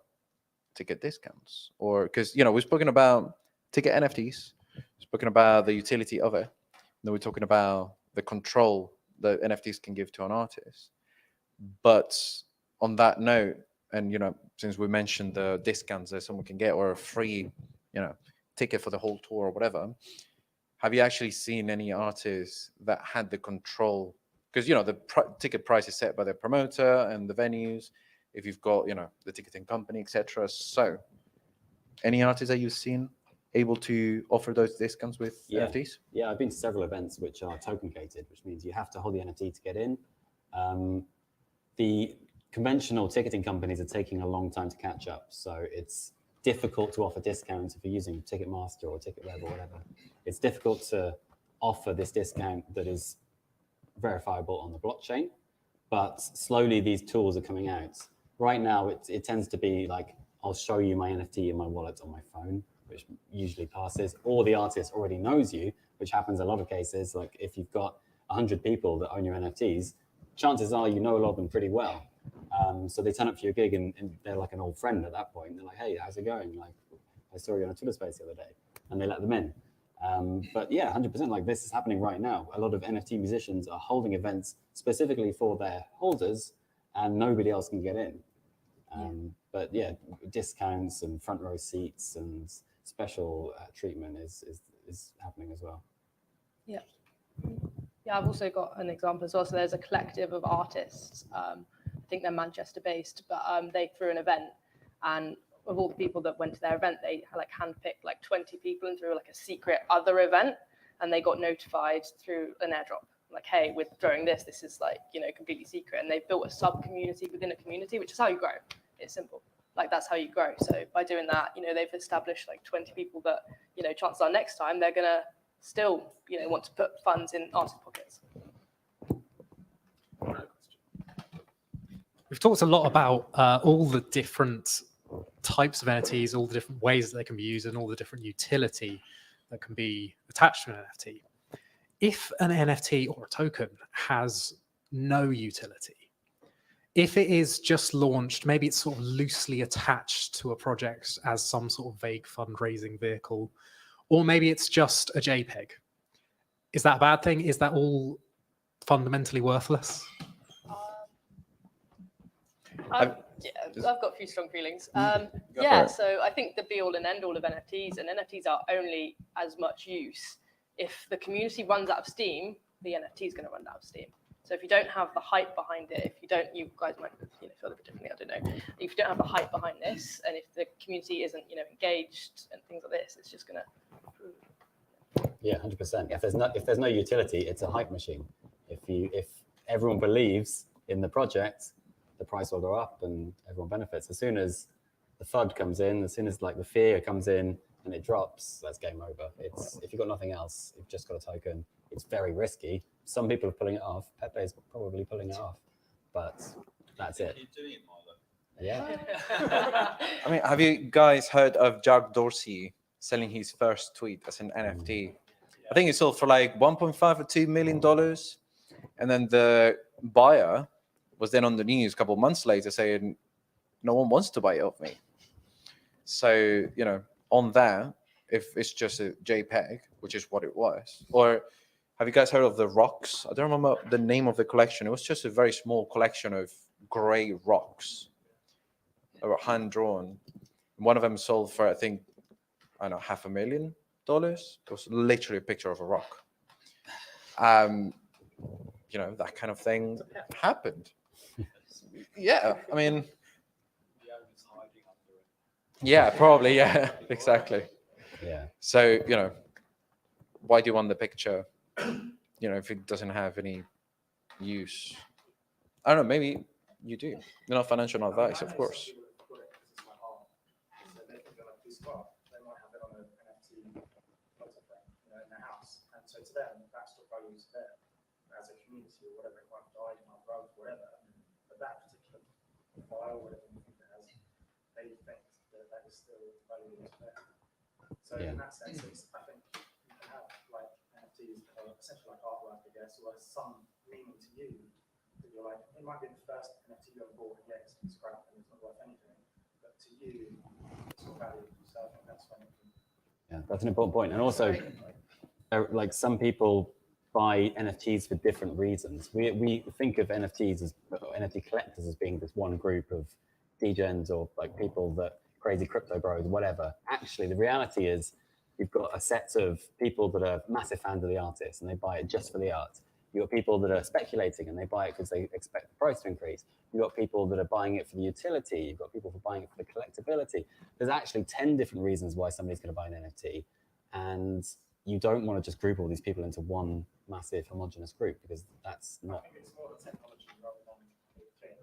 ticket discounts? Or because, you know, we've spoken about ticket NFTs, spoken about the utility of it, then we're talking about the control that NFTs can give to an artist. But on that note, and, you know, since we mentioned the discounts that someone can get or a free, you know, ticket for the whole tour or whatever, have you actually seen any artists that had the control? Because, you know, the ticket price is set by the promoter and the venues, if you've got, you know, the ticketing company, etc. So any artists that you've seen able to offer those discounts with NFTs? Yeah, I've been to several events which are token gated, which means you have to hold the NFT to get in. The conventional ticketing companies are taking a long time to catch up. So it's difficult to offer discounts if you're using Ticketmaster or TicketWeb or whatever. It's difficult to offer this discount that is verifiable on the blockchain, but slowly these tools are coming out. Right now, it tends to be like, I'll show you my NFT in my wallet on my phone, which usually passes, or the artist already knows you, which happens in a lot of cases. Like if you've got 100 people that own your NFTs, chances are you know a lot of them pretty well. So they turn up for your gig and they're like an old friend at that point. They're like, hey, how's it going? Like, I saw you on a Twitter space the other day, and they let them in. But yeah, 100%, like this is happening right now. A lot of NFT musicians are holding events specifically for their holders, and nobody else can get in. But yeah, discounts and front row seats and special treatment is happening as well. Yeah. Yeah, I've also got an example as well. So there's a collective of artists. I think they're Manchester based, but they threw an event, and of all the people that went to their event, they like handpicked like 20 people and threw like a secret other event, and they got notified through an airdrop. Like, hey, we're throwing this. This is like, you know, completely secret. And they've built a sub community within a community, which is how you grow. It's simple. Like that's how you grow. So by doing that, you know, they've established like 20 people that, you know, chances are next time they're gonna still, you know, want to put funds in artist pockets. We've talked a lot about all the different types of NFTs, all the different ways that they can be used, and all the different utility that can be attached to an NFT. If an NFT or a token has no utility, if it is just launched, maybe it's sort of loosely attached to a project as some sort of vague fundraising vehicle, or maybe it's just a JPEG. Is that a bad thing? Is that all fundamentally worthless? I've got a few strong feelings. So I think the be all and end all of NFTs, and NFTs are only as much use if the community runs out of steam, the NFT is going to run out of steam. So if you don't have the hype behind it, you guys might feel a bit differently, I don't know. If you don't have the hype behind this, and if the community isn't engaged and things like this, it's just going to. Yeah, 100%. If there's no utility, it's a hype machine. If everyone believes in the project, the price will go up and everyone benefits. As soon as the FUD comes in, as soon as like the fear comes in and it drops, that's game over. If you've got nothing else, you've just got a token. It's very risky. Some people are pulling it off. Pepe is probably pulling it off, but that's it. You're doing it, Milo. Yeah. I mean, have you guys heard of Jack Dorsey selling his first tweet as an NFT? I think it sold for like 1.5 or $2 million. And then the buyer was then on the news a couple of months later saying, no one wants to buy it off me. So, on that, if it's just a JPEG, which is what it was, or have you guys heard of the rocks? I don't remember the name of the collection. It was just a very small collection of gray rocks that were hand-drawn. One of them sold for, I think, I don't know, $500,000. It was literally a picture of a rock. That kind of thing happened. Yeah, I mean, yeah, probably, yeah, exactly. Yeah. So, why do you want the picture, if it doesn't have any use? I don't know, maybe you do. Financial advice, of course. They might have it on an NFT photo frame, in their house. And so to them, that's what value to them as a community or whatever. It might die, it might grow, whatever. But that particular file, whatever you think it has, they think that is still valuable to them. So in that sense, I think you can have like NFTs that are essentially like artwork, I guess, or some meaning to you. That you're like, it might be the first NFT you ever bought, and yes, it's crap and it's not worth anything. But to you, it's got value. So I think that's when it can. Yeah, that's an important point. And also, like some people buy NFTs for different reasons. We think of NFTs as NFT collectors as being this one group of degens or like people that crazy crypto bros, whatever. Actually, the reality is you've got a set of people that are massive fans of the artist and they buy it just for the art. You've got people that are speculating and they buy it because they expect the price to increase. You've got people that are buying it for the utility. You've got people for buying it for the collectability. There's actually 10 different reasons why somebody's going to buy an NFT. And you don't want to just group all these people into one massive homogenous group because that's not. I think it's more the technology rather than the thing,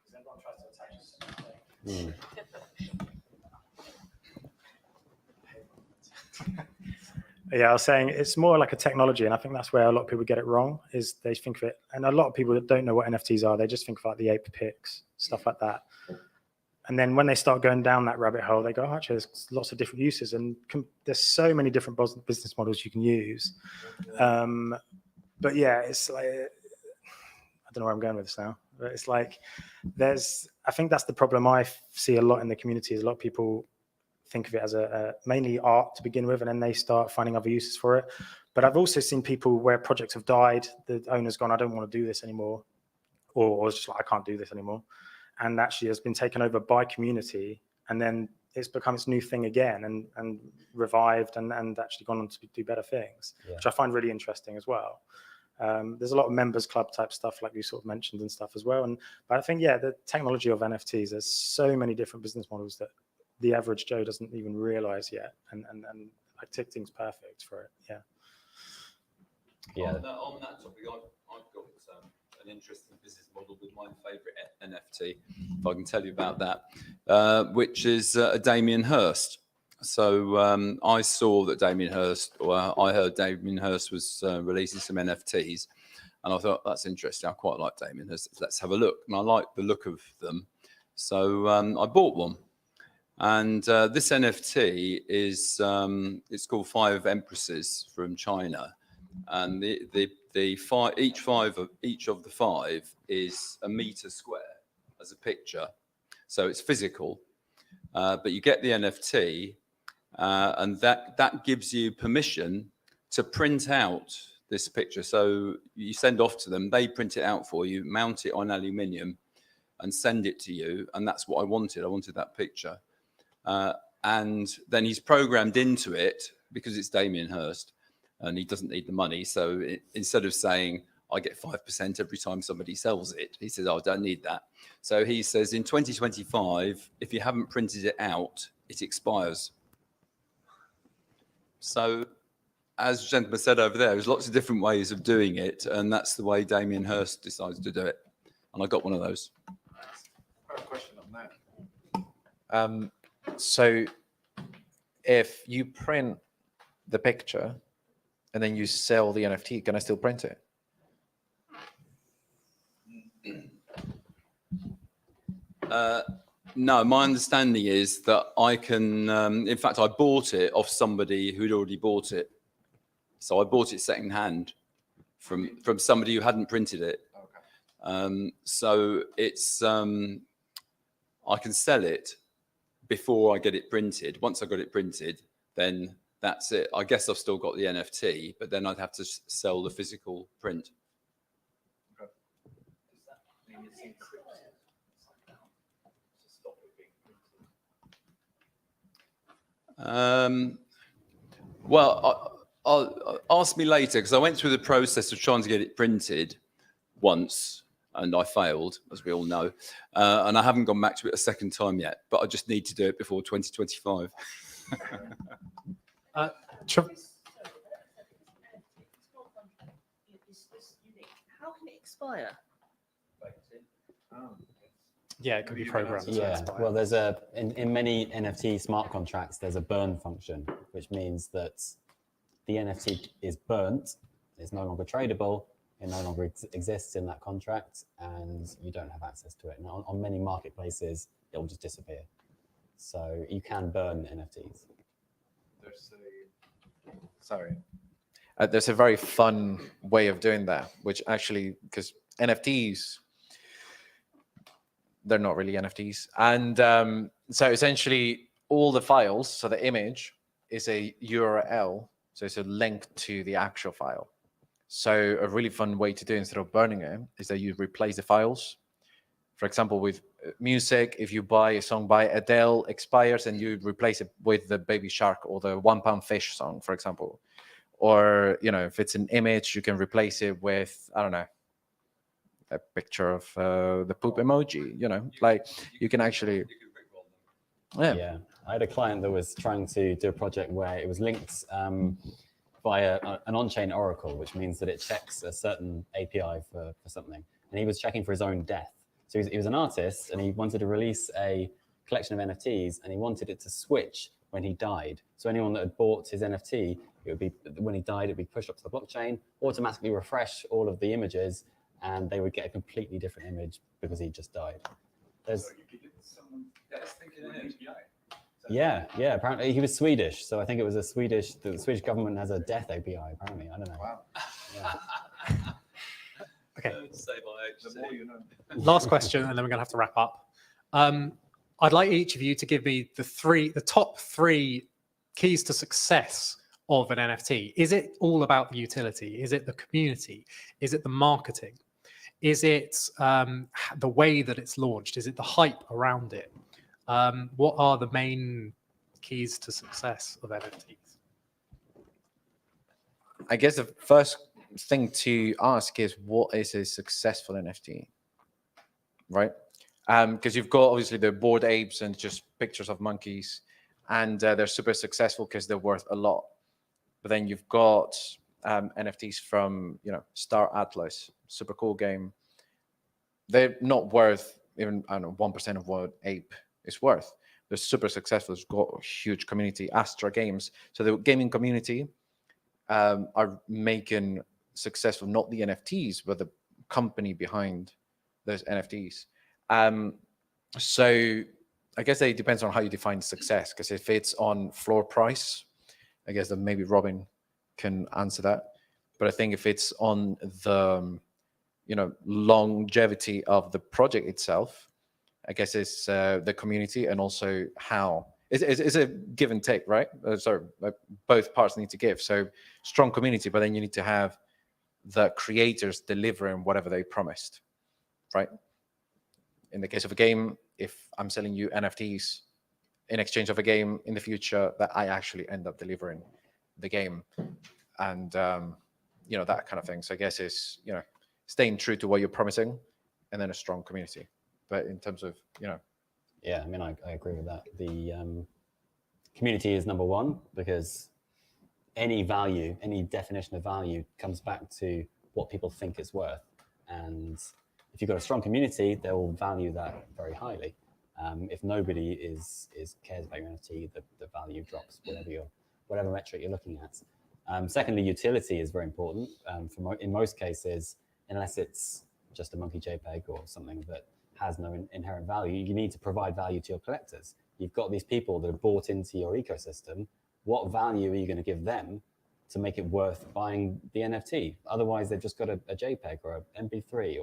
because everyone tries to attach us to something. Yeah, I was saying it's more like a technology, and I think that's where a lot of people get it wrong. Is they think of it, and a lot of people that don't know what NFTs are, they just think of like the ape pics, stuff like that. And then when they start going down that rabbit hole, they go, oh, actually, there's lots of different uses, and there's so many different business models you can use. But yeah, it's like, I don't know where I'm going with this now, but it's like I think that's the problem I see a lot in the community. Is a lot of people think of it as a mainly art to begin with, and then they start finding other uses for it. But I've also seen people where projects have died, the owner's gone, I don't want to do this anymore, or it's just like, I can't do this anymore, and actually has been taken over by community, and then it's become its new thing again and revived and actually gone on to do better things, which I find really interesting as well. There's a lot of members club type stuff like you sort of mentioned and stuff as well. But I think, yeah, the technology of NFTs, there's so many different business models that the average Joe doesn't even realize yet. And like ticketing's perfect for it. Yeah. Yeah. On that topic, I've got an interesting business model with my favorite NFT, if I can tell you about that, which is Damien Hirst. So I saw that Damien Hirst, or I heard Damien Hirst was releasing some NFTs, and I thought, that's interesting. I quite like Damien Hirst. Let's have a look. And I like the look of them. So I bought one. And this NFT is it's called 5 Empresses from China, and each of the 5 is a meter square as a picture, so it's physical, but you get the NFT, and that gives you permission to print out this picture. So you send off to them, they print it out for you, mount it on aluminium, and send it to you, and that's what I wanted. I wanted that picture. And then he's programmed into it, because it's Damien Hirst, and he doesn't need the money. So instead of saying, I get 5% every time somebody sells it, he says, oh, I don't need that. So he says in 2025, if you haven't printed it out, it expires. So as the gentleman said over there, there's lots of different ways of doing it, and that's the way Damien Hirst decided to do it. And I got one of those. I have a question on that. So if you print the picture and then you sell the NFT, can I still print it? No, my understanding is that I can, in fact, I bought it off somebody who'd already bought it. So I bought it secondhand from somebody who hadn't printed it. Okay. So it's, I can sell it before I get it printed. Once I got it printed, then that's it. I guess I've still got the NFT, but then I'd have to sell the physical print. Okay. Does that mean it's encrypted? To stop it being printed? Well, I'll ask me later, because I went through the process of trying to get it printed once, and I failed, as we all know. And I haven't gone back to it a second time yet, but I just need to do it before 2025. How can it expire? Yeah, it could be programmed. Yeah, well, there's in many NFT smart contracts, there's a burn function, which means that the NFT is burnt, it's no longer tradable, it no longer exists in that contract, and you don't have access to it. And on many marketplaces, it will just disappear. So you can burn NFTs. There's a very fun way of doing that, which actually, because NFTs, they're not really NFTs. And so essentially all the files, so the image is a URL, so it's a link to the actual file. So a really fun way to do it instead of burning it is that you replace the files. For example, with music, if you buy a song by Adele, expires, and you replace it with the Baby Shark or the 1 Pound Fish song, for example. Or, you know, if it's an image, you can replace it with, I don't know, a picture of the poop emoji, you know, like you can actually, Yeah, I had a client that was trying to do a project where it was linked via an on-chain oracle, which means that it checks a certain API for something. And he was checking for his own death. So he was an artist, and he wanted to release a collection of NFTs, and he wanted it to switch when he died. So anyone that had bought his NFT, it would be, when he died, it would be pushed up to the blockchain, automatically refresh all of the images, and they would get a completely different image because he just died. There's, yeah, apparently he was Swedish, so I think it was the Swedish government has a death API, apparently. I don't know. Wow. Yeah. Okay. The more you know. Last question, and then we're going to have to wrap up. I'd like each of you to give me the top three keys to success of an NFT. Is it all about the utility? Is it the community? Is it the marketing? Is it the way that it's launched? Is it the hype around it? What are the main keys to success of NFTs? I guess the first thing to ask is, what is a successful NFT, right? Because you've got obviously the Bored Apes and just pictures of monkeys, and they're super successful because they're worth a lot. But then you've got NFTs from, you know, Star Atlas, super cool game. They're not worth even, I don't know, 1% of what Ape is worth. They're super successful. It's got a huge community. Astra Games. So the gaming community are making successful not the NFTs, but the company behind those NFTs. So I guess it depends on how you define success, because if it's on floor price, I guess that maybe Robin can answer that. But I think if it's on the, you know, longevity of the project itself, I guess it's the community, and also how it's a give and take, right? Both parts need to give. So strong community, but then you need to have the creators delivering whatever they promised, right? In the case of a game, if I'm selling you NFTs in exchange of a game in the future, that I actually end up delivering the game. and that kind of thing. So I guess it's staying true to what you're promising, and then a strong community. But in terms of Yeah, I mean, I agree with that. The community is number one, because any value, any definition of value comes back to what people think it's worth. And if you've got a strong community, they will value that very highly. If nobody cares about your NFT, the value drops, whatever metric you're looking at. Secondly, utility is very important. In most cases, unless it's just a monkey JPEG or something that has no inherent value, you need to provide value to your collectors. You've got these people that have bought into your ecosystem. What value are you going to give them to make it worth buying the NFT? Otherwise, they've just got a JPEG or an MP3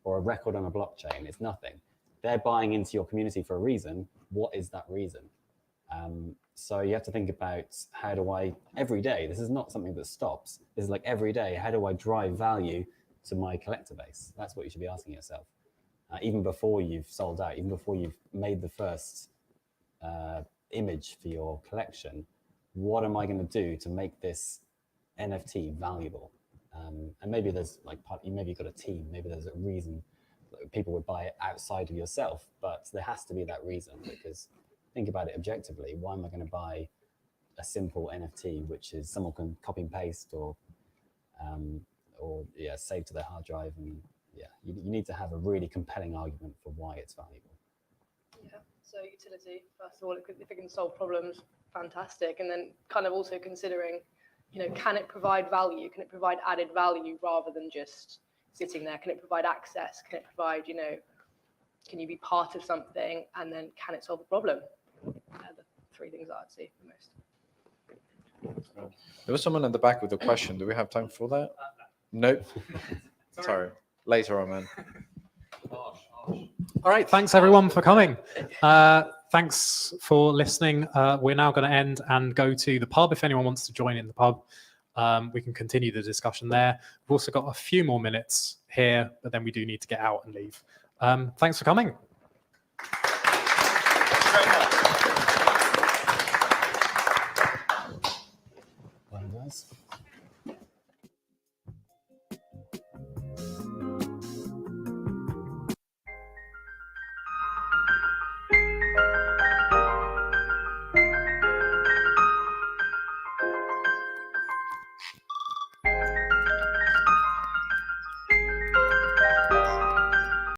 or a record on a blockchain. It's nothing. They're buying into your community for a reason. What is that reason? So you have to think about, how do I, every day, this is not something that stops. This is like every day, how do I drive value to my collector base? That's what you should be asking yourself. Even before you've sold out, even before you've made the first image for your collection, what am I going to do to make this NFT valuable? And maybe there's maybe you've got a team, maybe there's a reason that people would buy it outside of yourself, but there has to be that reason, because think about it objectively. Why am I going to buy a simple NFT, which is someone can copy and paste or save to their hard drive? And you need to have a really compelling argument for why it's valuable. Yeah, so utility, first of all, if it can solve problems, fantastic. And then kind of also considering, can it provide value? Can it provide added value rather than just sitting there? Can it provide access? Can it provide, can you be part of something? And then can it solve a problem? The three things that I'd see the most. There was someone at the back with a question. Do we have time for that? Nope. Sorry. Later on, man. All right. Thanks, everyone, for coming. Thanks for listening. We're now going to end and go to the pub. If anyone wants to join in the pub, we can continue the discussion there. We've also got a few more minutes here, but then we do need to get out and leave. Thanks for coming. Well, guys.